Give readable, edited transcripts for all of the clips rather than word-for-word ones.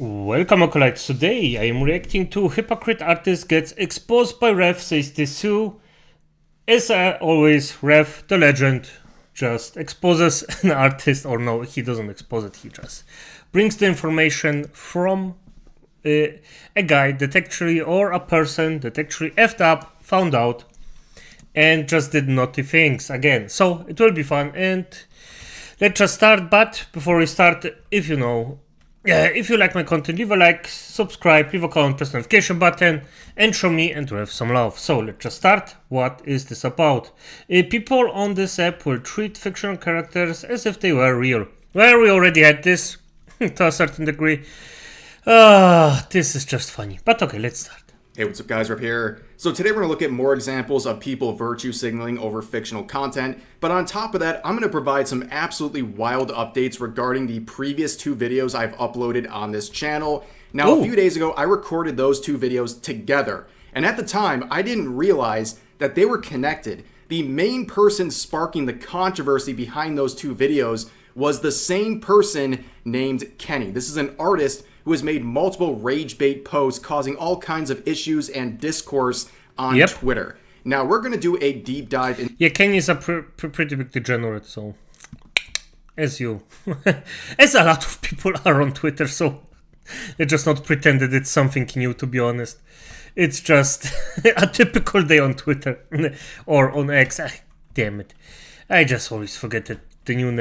Welcome acolytes. Today I am reacting to Hypocrite Artist gets exposed by Rev says the Sue. As always, Rev, the legend, just exposes an artist, or no, he doesn't expose it, he just brings the information from a guy that actually, or a person that actually effed up, found out, and just did naughty things again. So it will be fun, and let's just start. But before we start, if you like my content, leave a like, subscribe, leave a comment, press the notification button, and show me and to have some love. So let's just start. What is this about? People on this app will treat fictional characters as if they were real. Well, we already had this to a certain degree. This is just funny. But okay, let's start. Hey, what's up guys, Rip here. So today we're going to look at more examples of people virtue signaling over fictional content, but on top of that, I'm going to provide some absolutely wild updates regarding the previous two videos I've uploaded on this channel. Now, A few days ago, I recorded those two videos together, and at the time, I didn't realize that they were connected. The main person sparking the controversy behind those two videos was the same person named Kenny. This is an artist who has made multiple rage bait posts causing all kinds of issues and discourse on Twitter. Now, we're going to do a deep dive in... Yeah, Kenny's a pretty big degenerate, so... As a lot of people are on Twitter, so... Let's just not pretend that it's something new, to be honest. It's just a typical day on Twitter. Or on X. Damn it. I just always forget it. The new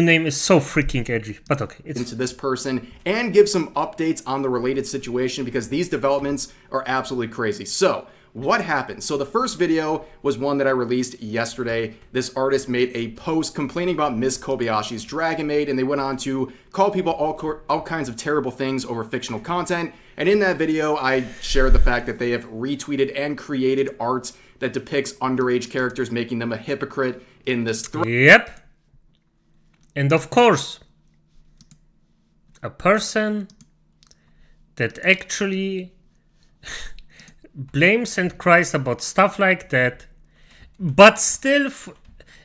name is so freaking edgy, but okay. Into this person and give some updates on the related situation because these developments are absolutely crazy. So what happened? So the first video was one that I released yesterday. This artist made a post complaining about Miss Kobayashi's Dragon Maid, and they went on to call people all kinds of terrible things over fictional content. And in that video, I shared the fact that they have retweeted and created art that depicts underage characters, making them a hypocrite in this thread. Yep. And of course, a person that actually blames and cries about stuff like that, but still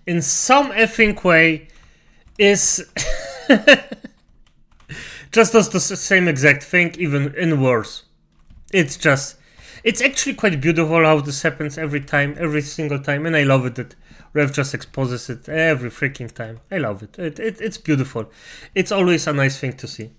in some effing way is just does the same exact thing, even in worse. It's actually quite beautiful how this happens every single time, and I love it that Rev just exposes it every freaking time. I love it. It's beautiful. It's always a nice thing to see.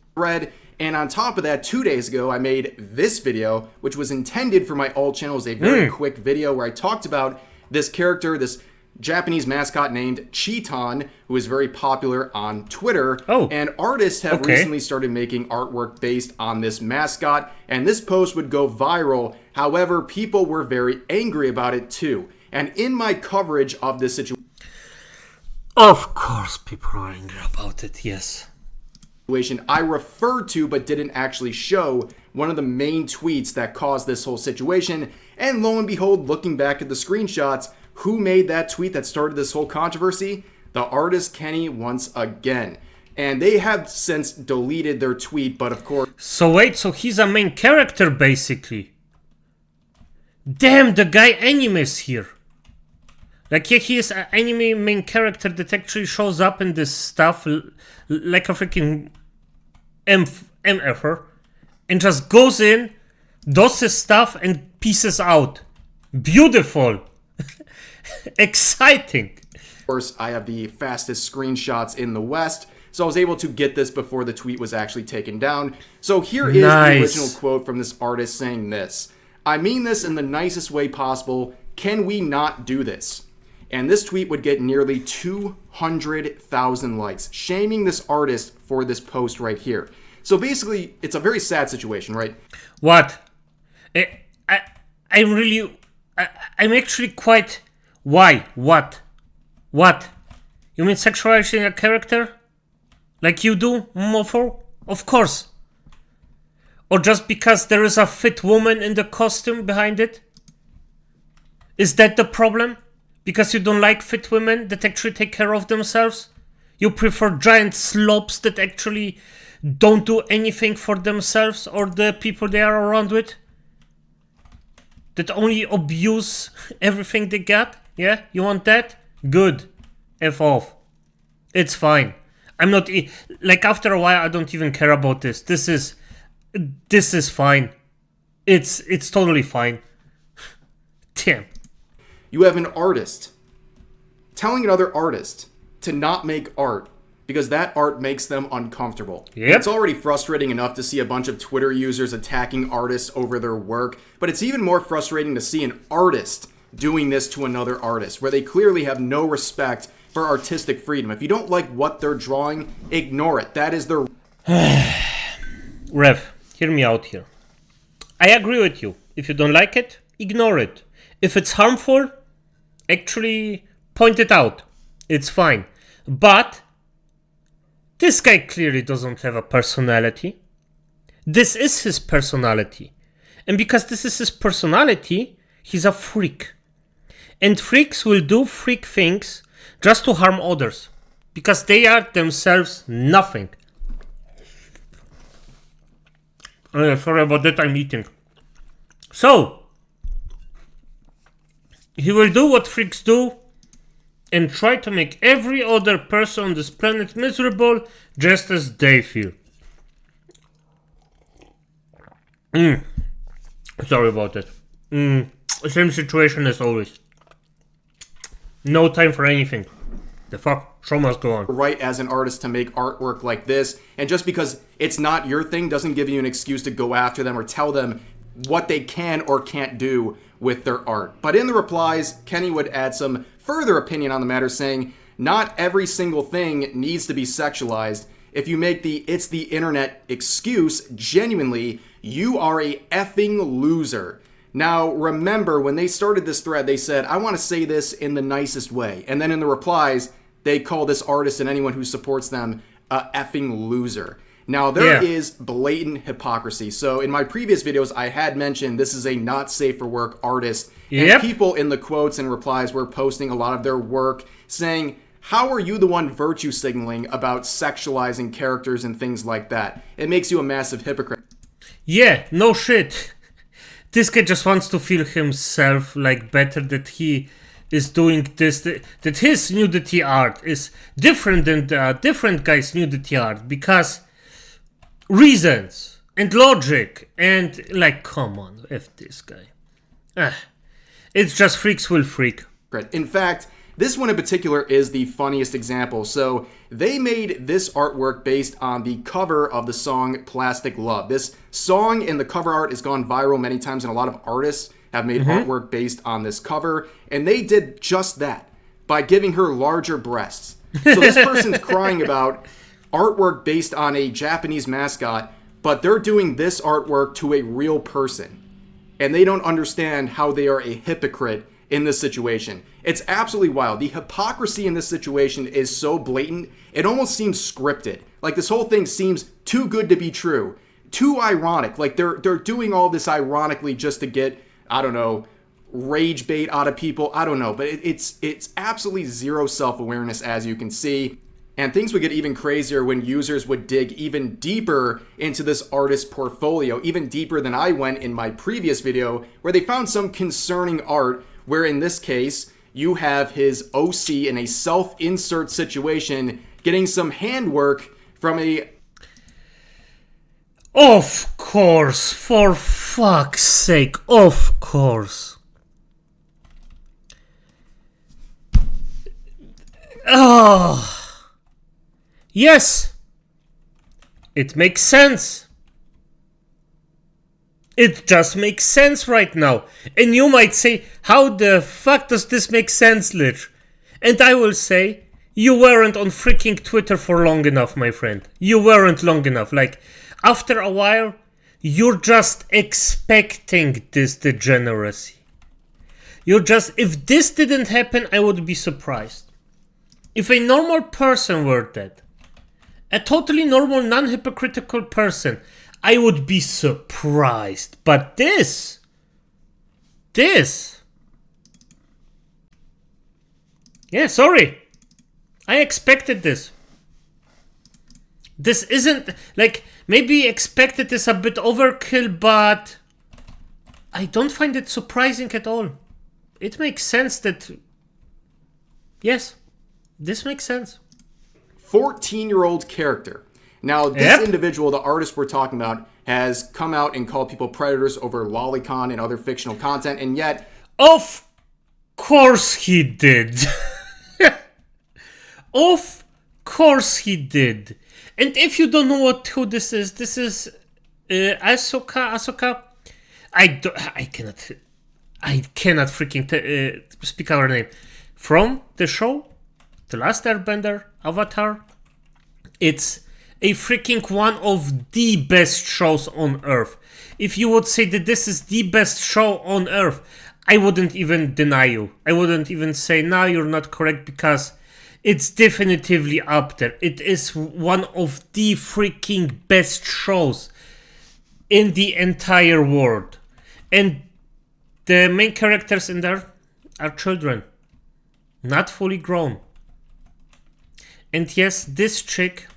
And on top of that, 2 days ago, I made this video, which was intended for my alt channel as a very quick video where I talked about this character, this Japanese mascot named Cheeton, who is very popular on Twitter. And artists have recently started making artwork based on this mascot, and this post would go viral. However, people were very angry about it too. And in my coverage of this situation... Of course people are angry about it, yes. I referred to but didn't actually show one of the main tweets that caused this whole situation. And lo and behold, looking back at the screenshots, who made that tweet that started this whole controversy? The artist Kenny once again. And they have since deleted their tweet, but of course... So wait, so he's a main character basically. Damn, the guy animes here. Like, yeah, he is an anime main character that actually shows up in this stuff like a freaking MFer and just goes in, does his stuff, and pieces out. Beautiful. Exciting. Of course, I have the fastest screenshots in the West, so I was able to get this before the tweet was actually taken down. So here is the original quote from this artist saying this. "I mean this in the nicest way possible. Can we not do this?" And this tweet would get nearly 200,000 likes, shaming this artist for this post right here. So basically, it's a very sad situation, right? What? I'm actually quite... Why? What? You mean sexualizing a character? Like you do, mofo? Of course. Or just because there is a fit woman in the costume behind it? Is that the problem? Because you don't like fit women that actually take care of themselves? You prefer giant slobs that actually don't do anything for themselves or the people they are around with? That only abuse everything they got? Yeah? You want that? Good. F off. It's fine. I'm not like after a while I don't even care about this. This is fine. It's totally fine. Damn. You have an artist telling another artist to not make art because that art makes them uncomfortable. Yep. It's already frustrating enough to see a bunch of Twitter users attacking artists over their work, but it's even more frustrating to see an artist doing this to another artist, where they clearly have no respect for artistic freedom. If you don't like what they're drawing, ignore it. That is their... Rev, hear me out here. I agree with you. If you don't like it, ignore it. If it's harmful, actually point it out. It's fine. But this guy clearly doesn't have a personality. This is his personality. And because this is his personality, he's a freak. And freaks will do freak things just to harm others. Because they are themselves nothing. Sorry about that, I'm eating. So, he will do what freaks do and try to make every other person on this planet miserable just as they feel. Sorry about that. Same situation as always. No time for anything. The fuck? Show must go on. Right as an artist to make artwork like this, and just because it's not your thing doesn't give you an excuse to go after them or tell them what they can or can't do with their art. But in the replies, Kenny would add some further opinion on the matter, saying, not every single thing needs to be sexualized. If you make the "it's the internet" excuse, genuinely, you are a effing loser. Now, remember, when they started this thread, they said, I want to say this in the nicest way. And then in the replies, they call this artist and anyone who supports them a effing loser. Now, there is blatant hypocrisy. So in my previous videos, I had mentioned this is a not safe for work artist. And people in the quotes and replies were posting a lot of their work saying, how are you the one virtue signaling about sexualizing characters and things like that? It makes you a massive hypocrite. Yeah, no shit. This guy just wants to feel himself like better that he is doing this, that his nudity art is different than the different guy's nudity art because reasons and logic and like, come on, F this guy. It's just freaks will freak. In fact, this one in particular is the funniest example. So they made this artwork based on the cover of the song Plastic Love. This song and the cover art has gone viral many times, and a lot of artists have made artwork based on this cover. And they did just that by giving her larger breasts. So this person's crying about artwork based on a Japanese mascot, but they're doing this artwork to a real person. And they don't understand how they are a hypocrite in this situation. It's absolutely wild. The hypocrisy in this situation is so blatant, it almost seems scripted. Like this whole thing seems too good to be true, too ironic. Like they're doing all this ironically just to get, I don't know, rage bait out of people. I don't know, but it's absolutely zero self-awareness, as you can see. And things would get even crazier when users would dig even deeper into this artist's portfolio, even deeper than I went in my previous video, where they found some concerning art, where in this case, you have his OC in a self-insert situation getting some handwork from a... Of course, for fuck's sake, of course. Oh... Yes, it makes sense. It just makes sense right now. And you might say, how the fuck does this make sense, Lich? And I will say, you weren't on freaking Twitter for long enough, my friend. You weren't long enough. Like, after a while, you're just expecting this degeneracy. You're just, if this didn't happen, I would be surprised. If a normal person were dead, a totally normal, non-hypocritical person, I would be surprised. But this... Yeah, sorry. I expected this. This isn't... Like, maybe expected is a bit overkill, but... I don't find it surprising at all. It makes sense that... Yes, this makes sense. 14-year-old character. Now, this individual, the artist we're talking about, has come out and called people predators over lolicon and other fictional content, and yet... Of course he did. Of course he did. And if you don't know who this is Asuka. I cannot freaking speak our name. From the show, The Last Airbender, Avatar, it's a freaking one of the best shows on Earth. If you would say that this is the best show on Earth, I wouldn't even deny you. I wouldn't even say, no, you're not correct, because it's definitively up there. It is one of the freaking best shows in the entire world. And the main characters in there are children, not fully grown. And yes, this chick,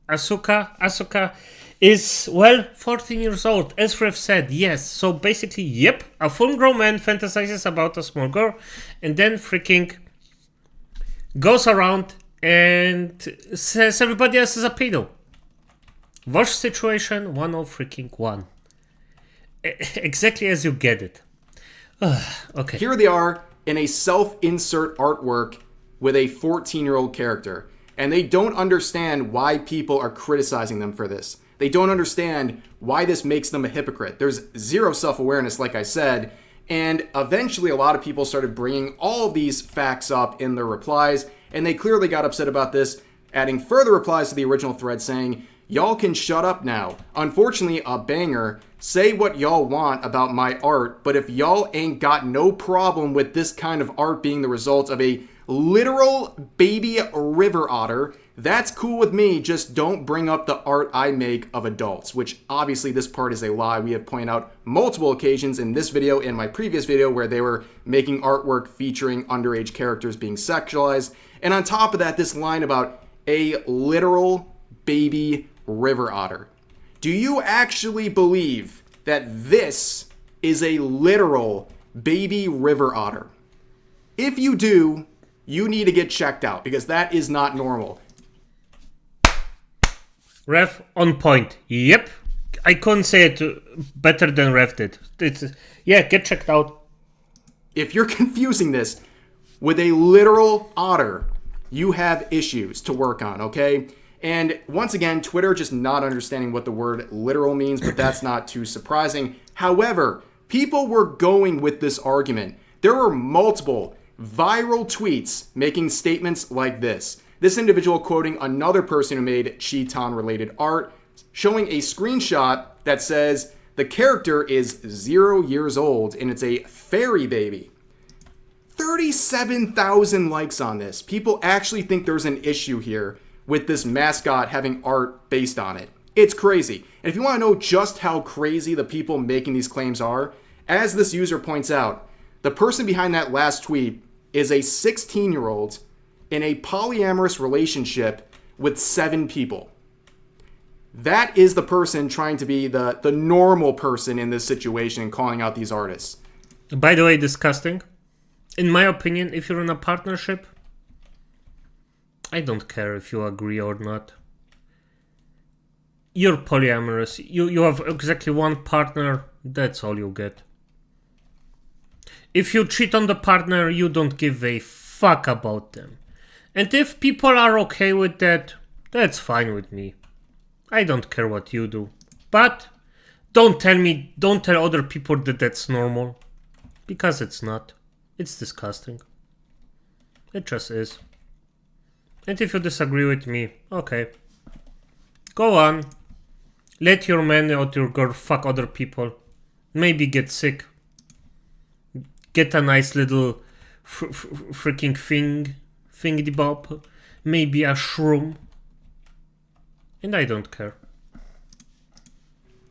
Asuka is, well, 14 years old, as Rev said, yes. So basically, yep, a full-grown man fantasizes about a small girl and then freaking goes around and says everybody else is a pedo. Worst situation, 101. Exactly as you get it. Okay. Here they are in a self-insert artwork with a 14-year-old character. And they don't understand why people are criticizing them for this. They don't understand why this makes them a hypocrite. There's zero self-awareness, like I said. And eventually a lot of people started bringing all of these facts up in their replies. And they clearly got upset about this, adding further replies to the original thread saying, y'all can shut up now. Unfortunately, a banger. Say what y'all want about my art, but if y'all ain't got no problem with this kind of art being the result of a literal baby river otter, that's cool with me. Just don't bring up the art I make of adults, which obviously this part is a lie. We have pointed out multiple occasions in this video and my previous video where they were making artwork featuring underage characters being sexualized. And on top of that, this line about a literal baby river otter. Do you actually believe that this is a literal baby river otter? If you do, you need to get checked out because that is not normal. Rev on point. Yep. I couldn't say it better than Rev did. Yeah, get checked out. If you're confusing this with a literal otter, you have issues to work on, okay? And once again, Twitter just not understanding what the word literal means, but that's not too surprising. However, people were going with this argument. There were multiple viral tweets making statements like this. This individual quoting another person who made Cheeton-related art, showing a screenshot that says, the character is 0 years old and it's a fairy baby. 37,000 likes on this. People actually think there's an issue here with this mascot having art based on it. It's crazy. And if you want to know just how crazy the people making these claims are, as this user points out, the person behind that last tweet is a 16-year-old in a polyamorous relationship with 7 people. That is the person trying to be the normal person in this situation and calling out these artists. By the way, disgusting. In my opinion, if you're in a partnership, I don't care if you agree or not. You're polyamorous. You have exactly one partner. That's all you get. If you cheat on the partner, you don't give a fuck about them. And if people are okay with that, that's fine with me. I don't care what you do. But don't tell other people that that's normal. Because it's not. It's disgusting. It just is. And if you disagree with me, okay. Go on. Let your man or your girl fuck other people. Maybe get sick. Get a nice little freaking thingy bob. Maybe a shroom. And I don't care.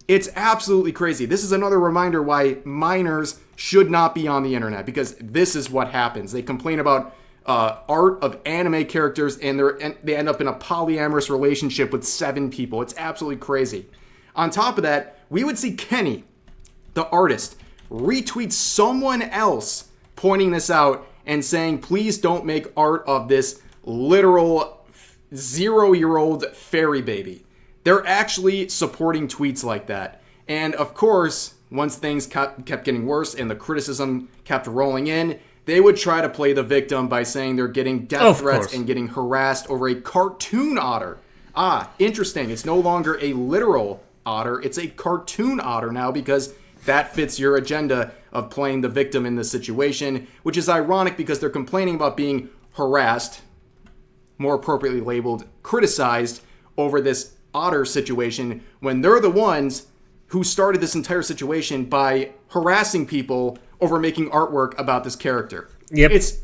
It's absolutely crazy. This is another reminder why minors should not be on the internet, because this is what happens. They complain about art of anime characters and they end up in a polyamorous relationship with 7 people. It's absolutely crazy. On top of that, we would see Kenny, the artist, retweet someone else pointing this out and saying, please don't make art of this literal 0-year-old fairy baby. They're actually supporting tweets like that. And of course, once things kept getting worse and the criticism kept rolling in, they would try to play the victim by saying they're getting death threats and getting harassed over a cartoon otter. Ah, interesting. It's no longer a literal otter. It's a cartoon otter now because that fits your agenda of playing the victim in this situation, which is ironic because they're complaining about being harassed, more appropriately labeled, criticized over this otter situation when they're the ones who started this entire situation by harassing people over making artwork about this character. Yep. It's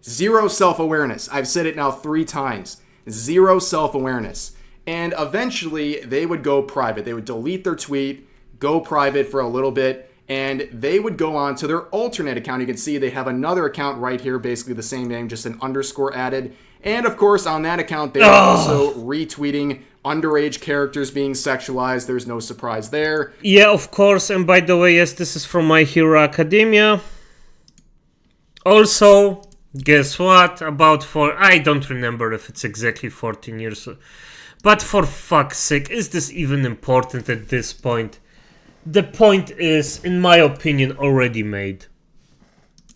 zero self-awareness. I've said it now 3 times. Zero self-awareness. And eventually they would go private. They would delete their tweet, go private for a little bit, and they would go on to their alternate account. You can see they have another account right here, basically the same name, just an underscore added. And of course, on that account, they're also retweeting underage characters being sexualized. There's no surprise there. Yeah, of course. And by the way, yes, this is from My Hero Academia. Also, guess what? I don't remember if it's exactly 14 years. But for fuck's sake, is this even important at this point? The point is, in my opinion, already made.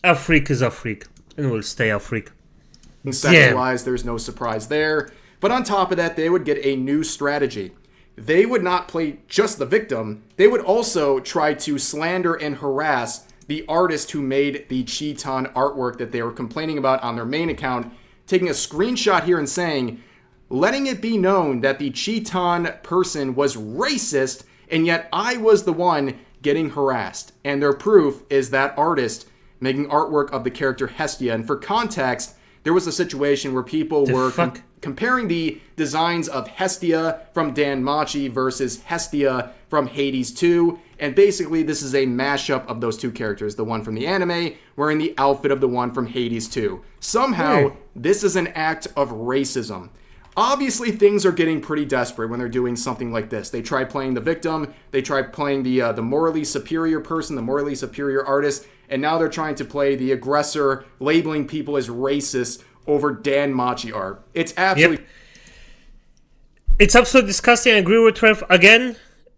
A freak is a freak, and will stay a freak. Sexualized, there's no surprise there. But on top of that, they would get a new strategy. They would not play just the victim. They would also try to slander and harass the artist who made the Cheaton artwork that they were complaining about on their main account, taking a screenshot here and saying, letting it be known that the Cheaton person was racist, and yet I was the one getting harassed. And their proof is that artist making artwork of the character Hestia. And for context, there was a situation where people were comparing the designs of Hestia from Dan Machi versus Hestia from Hades 2. And basically, this is a mashup of those two characters. The one from the anime wearing the outfit of the one from Hades 2. Somehow, this is an act of racism. Obviously, things are getting pretty desperate when they're doing something like this. They try playing the victim. They try playing the morally superior person, the morally superior artist. And now they're trying to play the aggressor, labeling people as racist over Dan Machi art. It's absolutely... Yep. It's absolutely disgusting. I agree with Trev again.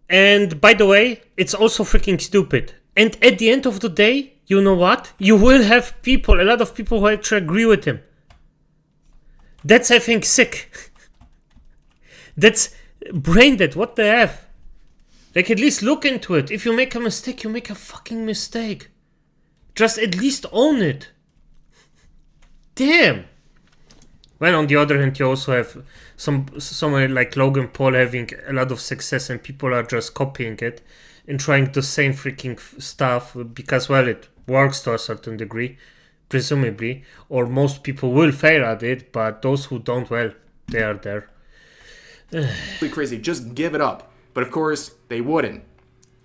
And by the way, it's also freaking stupid. And at the end of the day, you know what? You will have a lot of people who actually agree with him. That's, I think, sick. That's brain dead. What the F? Like, at least look into it. If you make a mistake, you make a fucking mistake. Just at least own it. Damn. Well, on the other hand, you also have someone like Logan Paul having a lot of success and people are just copying it and trying the same freaking stuff because, well, it works to a certain degree, presumably, or most people will fail at it, but those who don't, well, they are there. Crazy. Just give it up. But of course, they wouldn't.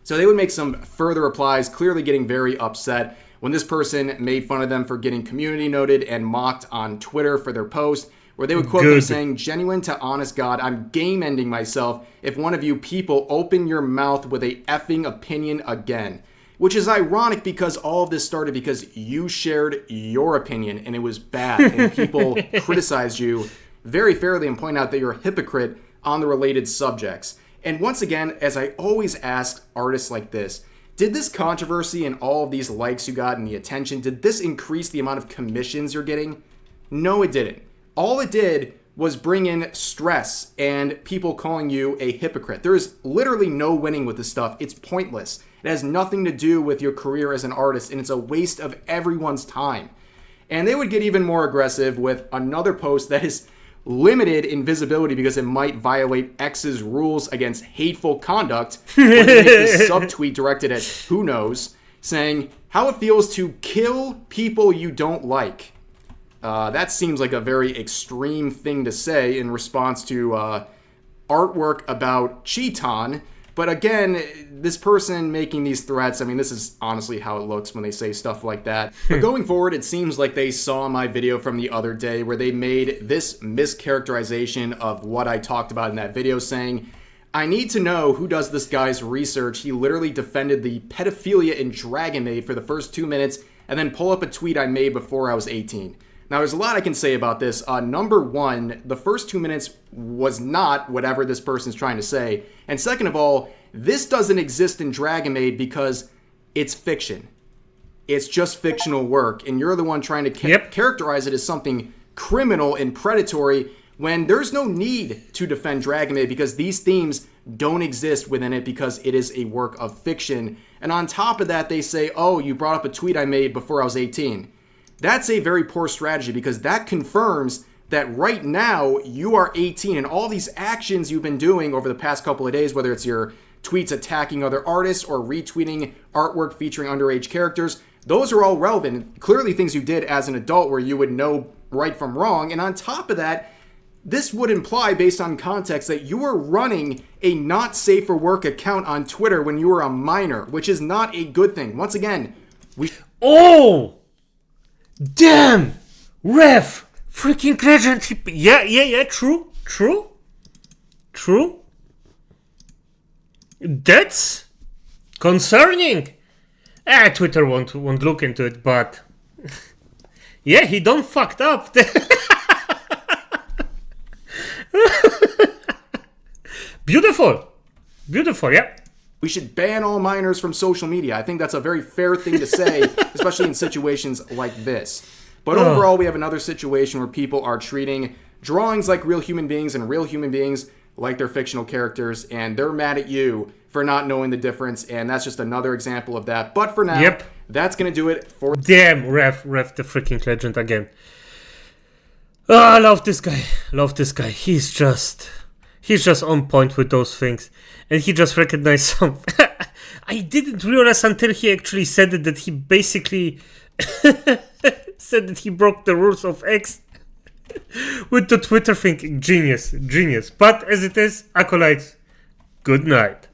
So they would make some further replies, clearly getting very upset when this person made fun of them for getting community noted and mocked on Twitter for their post, where they would quote them saying, "Genuine to honest God, I'm game ending myself if one of you people open your mouth with a effing opinion again." Which is ironic because all of this started because you shared your opinion and it was bad. And people criticized you very fairly and point out that you're a hypocrite on the related subjects. And once again, as I always ask artists like this, did this controversy and all of these likes you got and the attention, did this increase the amount of commissions you're getting? No, it didn't. All it did was bring in stress and people calling you a hypocrite. There is literally no winning with this stuff. It's pointless. It has nothing to do with your career as an artist, and it's a waste of everyone's time. And they would get even more aggressive with another post that is limited in visibility because it might violate X's rules against hateful conduct, where they make this subtweet directed at who knows, saying how it feels to kill people you don't like. That seems like a very extreme thing to say in response to artwork about Cheaton. But again, this person making these threats, I mean, this is honestly how it looks when they say stuff like that. But going forward, it seems like they saw my video from the other day where they made this mischaracterization of what I talked about in that video, saying, "I need to know who does this guy's research. He literally defended the pedophilia in Dragon Maid for the first 2 minutes and then pull up a tweet I made before I was 18. Now, there's a lot I can say about this. Number one, the first 2 minutes was not whatever this person's trying to say. And second of all, this doesn't exist in Dragon Maid because it's fiction. It's just fictional work. And you're the one trying to characterize it as something criminal and predatory when there's no need to defend Dragon Maid because these themes don't exist within it because it is a work of fiction. And on top of that, they say, oh, you brought up a tweet I made before I was 18. That's a very poor strategy because that confirms that right now you are 18 and all these actions you've been doing over the past couple of days, whether it's your tweets attacking other artists or retweeting artwork featuring underage characters, those are all relevant. Clearly things you did as an adult where you would know right from wrong. And on top of that, this would imply, based on context, that you were running a not safe for work account on Twitter when you were a minor, which is not a good thing. Once again, Oh! Damn! Ref! Freaking legend! Yeah, true. That's concerning. Twitter won't look into it, but yeah, he done fucked up. Beautiful, yeah. We should ban all minors from social media. I think that's a very fair thing to say, especially in situations like this. But overall, we have another situation where people are treating drawings like real human beings and real human beings like they're fictional characters, and they're mad at you for not knowing the difference, and that's just another example of that. But for now, that's going to do it for... Damn, Ref the freaking legend again. Oh, I love this guy. He's just on point with those things. And he just recognized something. I didn't realize until he actually said it that he basically said that he broke the rules of X with the Twitter thing. Genius. But as it is, acolytes, good night.